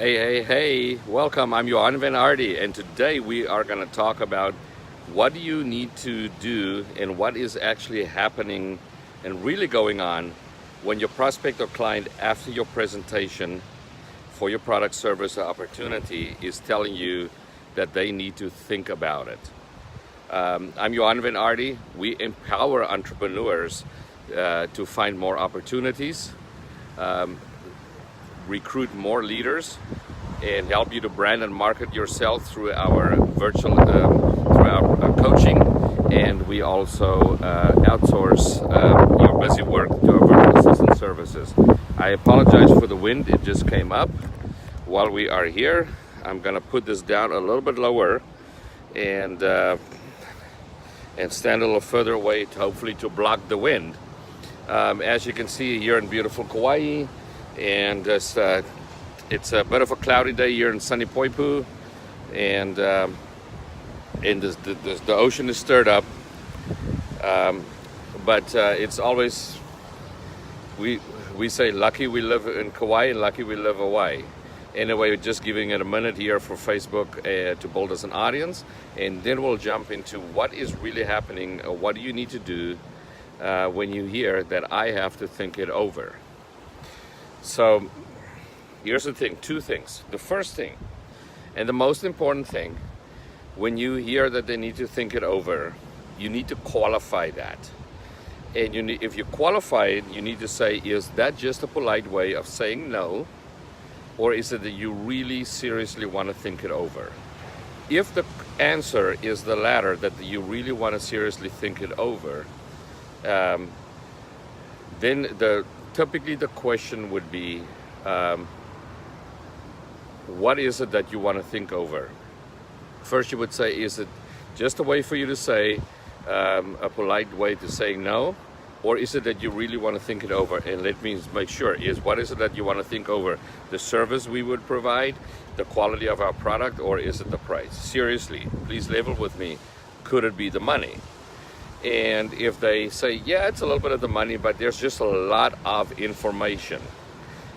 Hey, welcome. I'm Johan Van Ardy, and today we are going to talk about what do you need to do and what is actually happening and really going on when your prospect or client, after your presentation for your product, service, or opportunity, is telling you that they need to think about it. I'm Johan Van Ardy. We empower entrepreneurs to find more opportunities, recruit more leaders, and help you to brand and market yourself through our virtual through our coaching. And we also outsource your busy work to our virtual assistant services. I apologize for the wind. It just came up while we are here. I'm gonna put this down a little bit lower and stand a little further away to hopefully to block the wind. As you can see here in beautiful Kauai, and it's a bit of a cloudy day here in sunny Poipu, and the ocean is stirred up, but it's always, we say lucky we live in Kauai and lucky we live Hawaii. Anyway, just giving it a minute here for Facebook to build us an audience, and then we'll jump into what is really happening. What do you need to do when you hear that I have to think it over? So here's the thing, two things. The first thing, and the most important thing, when you hear that they need to think it over, you need to qualify that. And if you qualify it, you need to say, is that just a polite way of saying no? Or is it that you really seriously want to think it over? If the answer is the latter, that you really want to seriously think it over, then typically the question would be, what is it that you want to think over? First, you would say, is it just a way for you to say, a polite way to say no? Or is it that you really want to think it over? And let me make sure, what is it that you want to think over? The service we would provide, the quality of our product, or is it the price? Seriously, please level with me. Could it be the money? And if they say, yeah, it's a little bit of the money, but there's just a lot of information.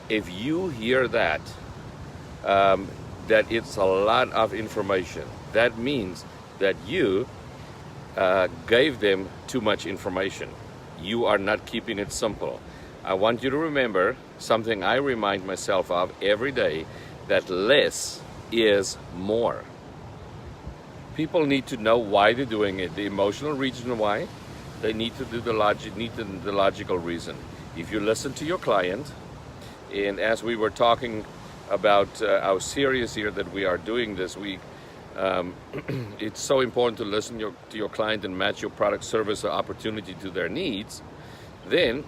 If you hear that, that it's a lot of information, that means that you gave them too much information. You are not keeping it simple. I want you to remember something I remind myself of every day, that less is more. People need to know why they're doing it, the emotional reason why. They need to do the logical reason. If you listen to your client, and as we were talking about our series here that we are doing this week, it's so important to listen to your client and match your product, service, or opportunity to their needs. Then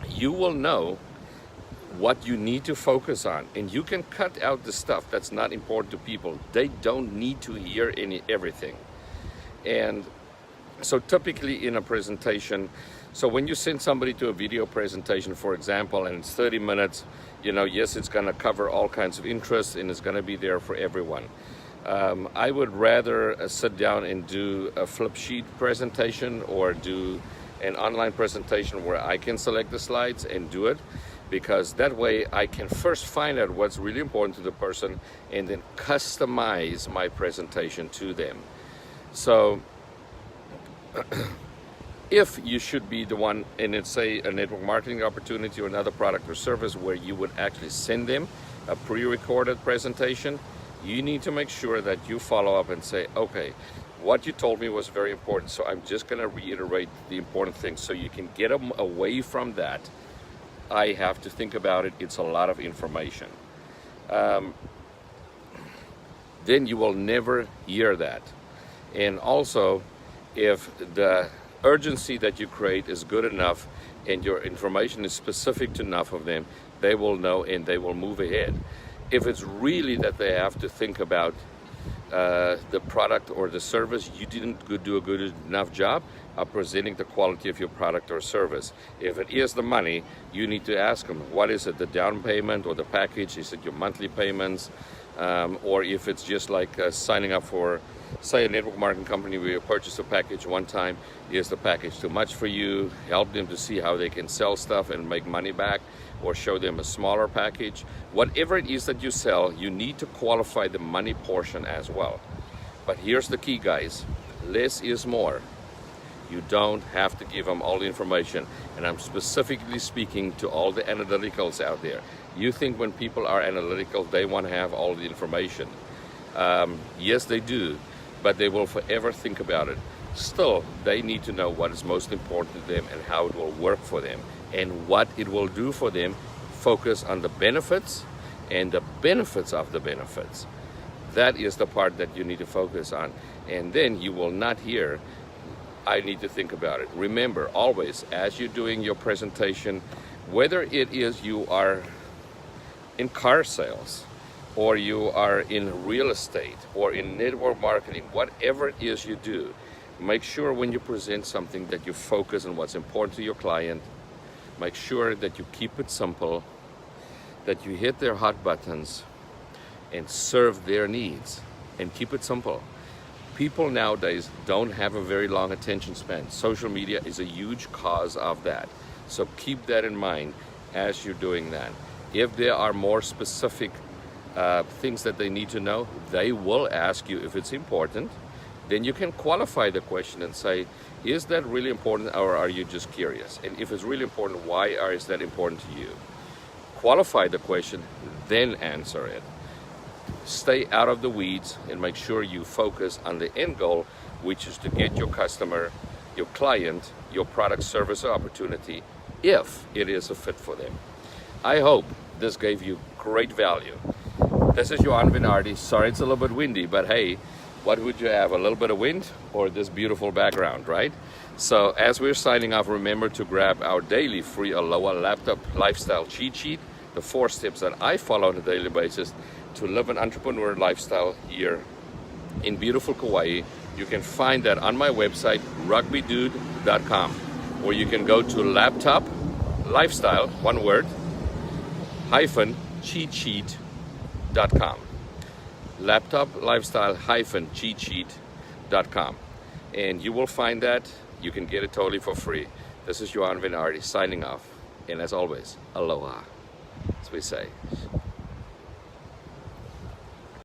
you will know what you need to focus on, and you can cut out the stuff that's not important to people. They don't need to hear everything. And so typically in a presentation, so when you send somebody to a video presentation, for example, and it's 30 minutes, yes, it's going to cover all kinds of interests and it's going to be there for everyone. I would rather sit down and do a flip sheet presentation or do an online presentation where I can select the slides and do it, because that way I can first find out what's really important to the person and then customize my presentation to them. So if you should be the one, and it's say a network marketing opportunity or another product or service where you would actually send them a pre-recorded presentation, you need to make sure that you follow up and say, okay, what you told me was very important, so I'm just going to reiterate the important things so you can get them away from that. I have to think about it. It's a lot of information. Then you will never hear that. And also, if the urgency that you create is good enough and your information is specific to enough of them, they will know and they will move ahead. If it's really that they have to think about the product or the service, you didn't do a good enough job of presenting the quality of your product or service. If it is the money, you need to ask them, what is it, the down payment or the package? Is it your monthly payments? Or if it's just like signing up for, say, a network marketing company where you purchase a package one time, is the package too much for you? Help them to see how they can sell stuff and make money back. or show them a smaller package. Whatever it is that you sell, you need to qualify the money portion as well. But here's the key, guys. Less is more. You don't have to give them all the information. And I'm specifically speaking to all the analyticals out there. You think when people are analytical, they want to have all the information. Yes, they do, but they will forever think about it. Still, they need to know what is most important to them and how it will work for them and what it will do for them. Focus on the benefits and the benefits of the benefits. That is the part that you need to focus on. And then you will not hear, I need to think about it. Remember, always, as you're doing your presentation, whether it is you are in car sales, or you are in real estate, or in network marketing, whatever it is you do, make sure when you present something that you focus on what's important to your client. Make sure that you keep it simple, that you hit their hot buttons and serve their needs, and keep it simple. People nowadays don't have a very long attention span. Social media is a huge cause of that. So keep that in mind as you're doing that. If there are more specific things that they need to know, they will ask you if it's important. Then you can qualify the question and say, is that really important, or are you just curious? And if it's really important, why is that important to you? Qualify the question, then answer it. Stay out of the weeds and make sure you focus on the end goal, which is to get your customer, your client, your product, service, or opportunity, if it is a fit for them. I hope this gave you great value. This is Johan Vinardi. Sorry it's a little bit windy, but hey, what would you have? A little bit of wind or this beautiful background, right? So as we're signing off, remember to grab our daily free Aloha laptop lifestyle cheat sheet, the 4 steps that I follow on a daily basis to live an entrepreneur lifestyle here in beautiful Kauai. You can find that on my website, rugbydude.com, or you can go to laptop lifestyle, one word, -cheat sheet.com. Laptop lifestyle -cheat sheet.com, and you will find that. You can get it totally for free. This is Johan Vinardi signing off, and as always, aloha, as we say.